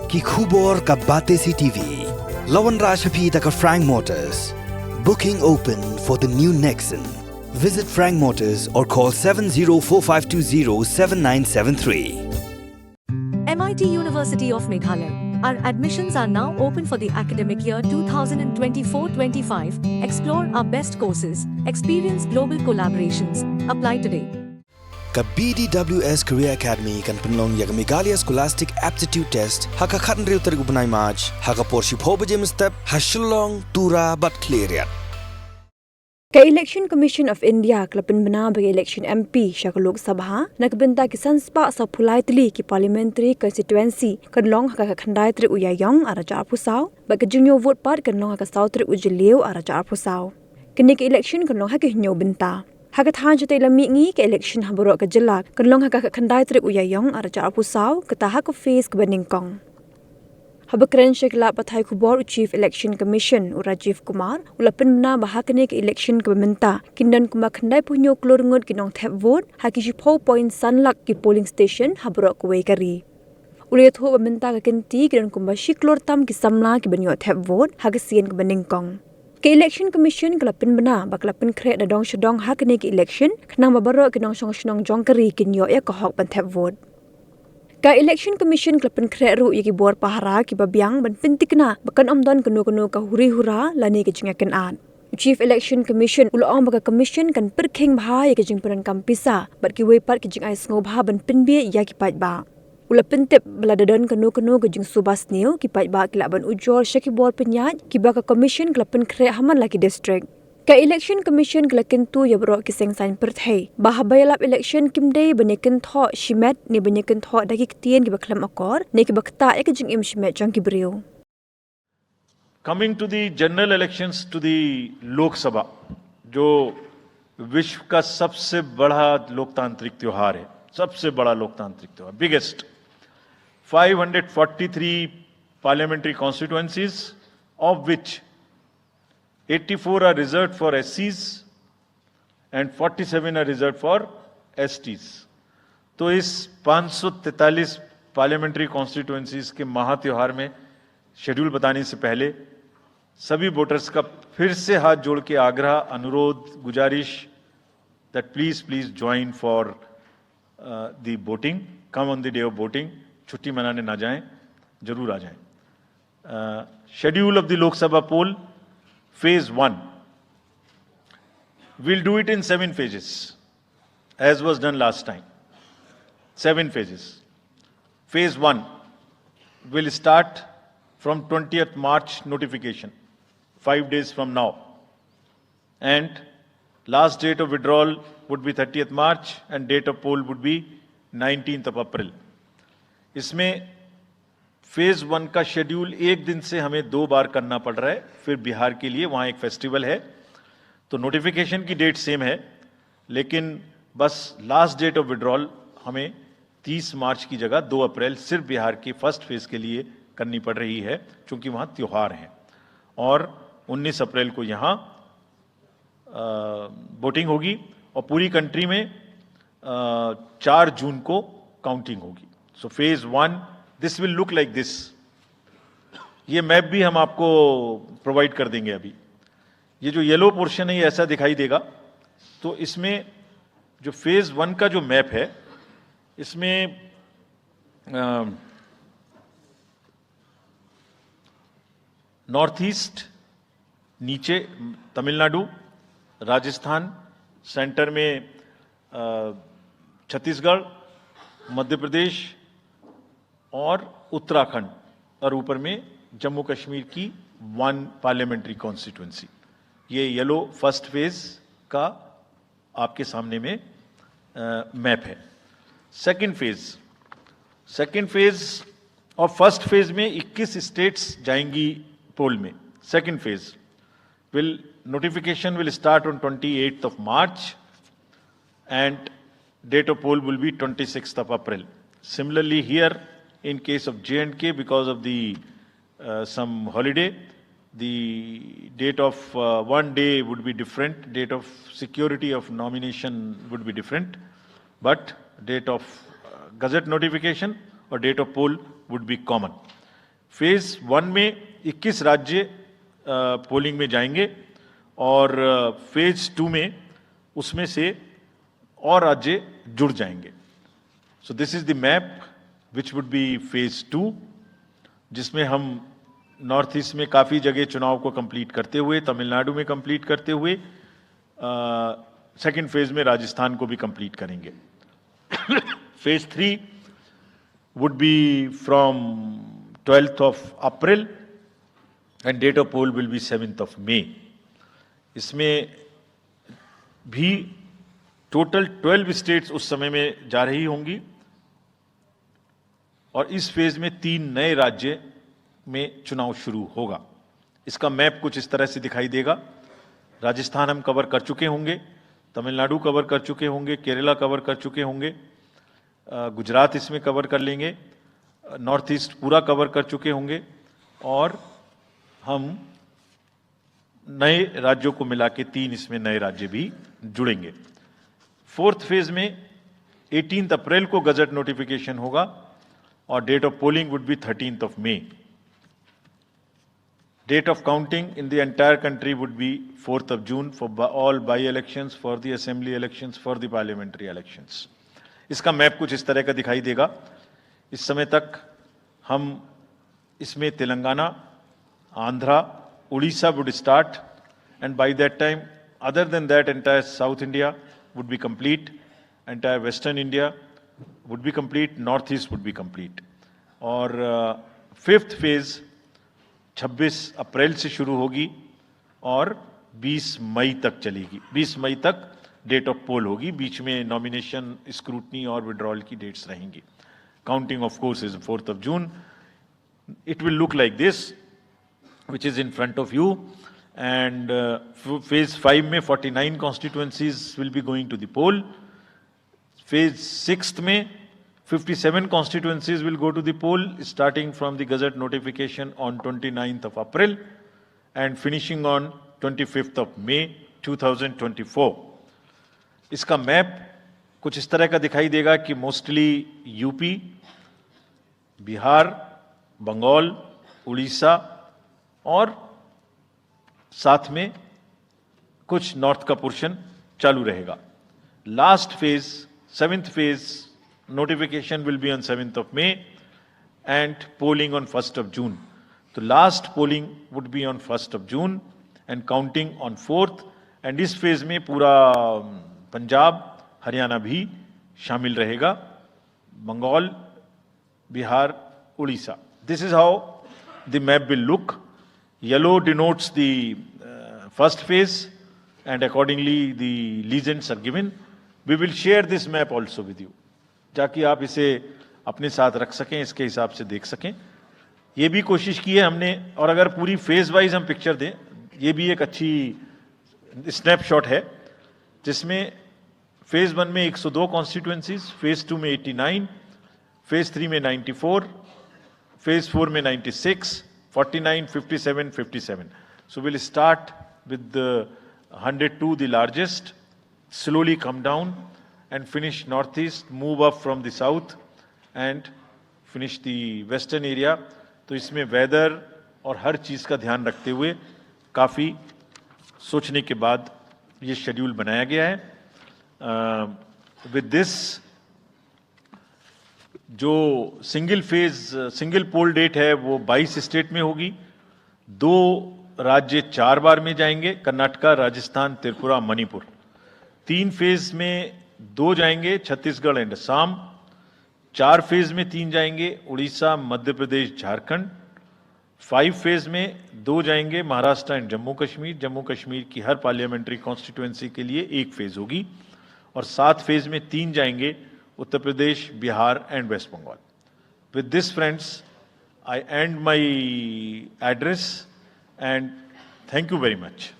Kikubor ka Batesi TV. Lawan Rashapi taka Frank Motors. Booking open for the new Nexon. Visit Frank Motors or call 7045207973. MIT University of Meghalaya. Our admissions are now open for the academic year 2024-25. Explore our best courses, experience global collaborations. Apply today. Ka BDWS Career Academy kan penlong ya Meghalaya Scholastic Aptitude Test haka khatan riu tarik upanai maj haka porship ho bajem step hashulong tura but clear. Ka Election Commission of India kelapin bena bagi election MP syaka Lok Sabha nak benta ki sanspa sa phulai tli ki parliamentary constituency kan long haka khandai tri uyayong araja pusau bagi junior vote part kan long haka sau tri ujeliu araja pusau kini ki election kan long haka nyo benta haka than jute lami ngi ki election haburo ka jela kan long haka khandai tri uyayong araja pusau kata haka face ke beningkong Habakran Shekla Pathai Kubor Chief Election Commission Rajiv Kumar ulapin na bahakane ke election kebementa kindan kuma khandai punyo klorngot kinong thep vote haki jipo point sanlak ki polling station habro kuwei kari uliat ho bementa ka kenti kindan kuma shiklor tam ki samla ki benyo thep vote haki sien ke beningkong ke election commission kelapin bena baklapin kre da dong shadong hakane ke election khnang babaro kinong song jong kari kinyo ya ka hok ban thep vote Ka Election Commission kelapin kreru yaki bor pahara ki babiang ban pintikna bakan omdon kanu ka huri-hura lani ke jingakan an. Chief Election Commission ulang baka commission kan perkheng bha yaki jingpuran kampisa bat ki wepat ki jingai sngo bha ban pinbie yaki pat ba. Ula pintip beladadon kanu ke jing subas niu ki pat ba ki laban ujor syaki bor penyat ki baka commission kelapin kre haman laki district. Ka Election Commission kelakin tu ya bro kiseng sain perthai bahabayalap election kimdei banyakin tho shimet ni banyakin tho dagi ketien ki baklam akor ne ki bakta ek jing im shimet jang ki brio Coming to the general elections to the Lok Sabha जो विश्व का सबसे बड़ा लोकतांत्रिक त्योहार है सबसे बड़ा लोकतांत्रिक त्योहार biggest 543 parliamentary constituencies of which 84 are reserved for SCs and 47 are reserved for STs. तो इस 543 पार्लियामेंट्री कॉन्स्टिट्यूएंसीज के महात्योहार में शेड्यूल बताने से पहले सभी वोटर्स का फिर से हाथ जोड़ के आग्रह अनुरोध गुजारिश that please join for the voting, come on the day of voting, छुट्टी मनाने ना जाएं, जरूर आ जाएं. Schedule of the Lok Sabha poll Phase 1. We'll do it in 7 phases, as was done last time. 7 phases. Phase 1 will start from 20th March notification, 5 days from now. And last date of withdrawal would be 30th March and date of poll would be 19th of April. इसमें phase 1 का schedule एक दिन से हमें 2 बार करना पड़ रहा है फिर बिहार के लिए वहां एक फेस्टिवल है तो नोटिफिकेशन की डेट सेम है लेकिन बस लास्ट डेट ऑफ विड्रॉल हमें 30 मार्च की जगह 2 अप्रैल सिर्फ बिहार की फर्स्ट फेज के लिए करनी पड़ रही है क्योंकि वहां त्योहार हैं और 19 अप्रैल को यहां वोटिंग होगी और पूरी कंट्री में 4 जून को काउंटिंग होगी so phase 1 this will look like this ये मैप भी हम आपको प्रोवाइड कर देंगे अभी ये जो येलो पोर्शन है ये ऐसा दिखाई देगा तो इसमें जो फेज 1 का जो मैप है इसमें नॉर्थ ईस्ट नीचे तमिलनाडु राजस्थान सेंटर में छत्तीसगढ़ मध्य प्रदेश और उत्तराखंड और ऊपर में जम्मू कश्मीर की 1 पार्लियामेंट्री कॉन्स्टिट्यूएंसी ये येलो फर्स्ट फेज का आपके सामने में मैप है सेकंड फेज और फर्स्ट फेज में 21 स्टेट्स जाएंगी पोल में second phase notification will start on 28th of March and date of poll will be 26th of April. Similarly here in case of J&K because of the some holiday the date of one day would be different date of security of nomination would be different but date of gazette notification or date of poll would be common phase 1 में 21 राज्य polling में जाएंगे और phase 2 में उसमें से और राज्य जुड़ जाएंगे. So this is the map which would be phase 2, जिसमें हम नॉर्थ ईस्ट में काफ़ी जगह चुनाव को कंप्लीट करते हुए, तमिलनाडु में कंप्लीट करते हुए, सेकेंड फेज में राजस्थान को भी कंप्लीट करेंगे. Phase 3 would be from 12th of April and date of poll will be 7th of May. इसमें भी टोटल 12 स्टेट्स उस समय में जा रही होंगी और इस फेज में 3 नए राज्य में चुनाव शुरू होगा. इसका मैप कुछ इस तरह से दिखाई देगा. राजस्थान हम कवर कर चुके होंगे, तमिलनाडु कवर कर चुके होंगे, केरला कवर कर चुके होंगे, गुजरात इसमें कवर कर लेंगे, नॉर्थ ईस्ट पूरा कवर कर चुके होंगे और हम नए राज्यों को मिला के 3 इसमें नए राज्य भी जुड़ेंगे. फोर्थ फेज में 18 अप्रैल को गजट नोटिफिकेशन होगा और date of polling would be 13th of May. Date of counting in the entire country would be 4th of June for all by-elections, for the assembly elections, for the parliamentary elections. इसका map कुछ इस तरह का दिखाई देगा. इस समय तक हम इसमें Telangana, Andhra, Orissa would start and by that time other than that entire South India would be complete, entire Western India would be complete, North East would be complete. और फिफ्थ फेज 26 अप्रैल से शुरू होगी और 20 मई तक चलेगी. 20 मई तक डेट ऑफ पोल होगी. बीच में नॉमिनेशन, स्क्रूटनी और विड्रॉल की डेट्स रहेंगी. Counting of course is 4th of June. It will look like this, which is in front of you. And phase 5 में 49 constituencies will be going to the poll. Phase 6 में 57 constituencies will go to the poll, starting from the Gazette notification on 29th of April and finishing on 25th of May 2024. इसका map कुछ इस तरह का दिखाई देगा कि मोस्टली यूपी, बिहार, बंगाल, उड़ीसा और साथ में कुछ नॉर्थ का पोर्शन चालू रहेगा. Last phase, 7th phase, notification will be on 7th of May and polling on 1st of June. So last polling would be on 1st of June and counting on 4th. And इस phase में पूरा पंजाब, हरियाणा भी शामिल रहेगा, Bengal, Bihar, Orissa. This is how the map will look. Yellow denotes the first phase and accordingly the legends are given. We will share this map also with you, ताकि आप इसे अपने साथ रख सकें, इसके हिसाब से देख सकें. ये भी कोशिश की है हमने, और अगर पूरी फेज वाइज हम पिक्चर दें, ये भी एक अच्छी स्नैपशॉट है, जिसमें फेज 1 में 102 कॉन्स्टिट्यूएंसीज, फेज 2 में 89, फेज 3 में 94, फेज 4 में 96, 49, 57, 57. So we'll start with the 102, the largest, slowly come down and finish northeast, move up from the south and finish the western area. तो इसमें वेदर और हर चीज़ का ध्यान रखते हुए काफ़ी सोचने के बाद ये शेड्यूल बनाया गया है. विद दिस जो सिंगल पोल डेट है वो 22 स्टेट में होगी. 2 राज्य 4 बार में जाएंगे, कर्नाटका, राजस्थान, त्रिपुरा, मणिपुर. 3 फेज में 2 जाएंगे, छत्तीसगढ़ एंड असम. 4 फेज में 3 जाएंगे, उड़ीसा, मध्य प्रदेश, झारखंड. 5 फेज में 2 जाएंगे, महाराष्ट्र एंड जम्मू कश्मीर. जम्मू कश्मीर की हर पार्लियामेंट्री कॉन्स्टिट्यूएंसी के लिए 1 फेज होगी. और 7 फेज में 3 जाएंगे, Uttar Pradesh, Bihar and West Bengal. With this friends, I and my address and thank you very much.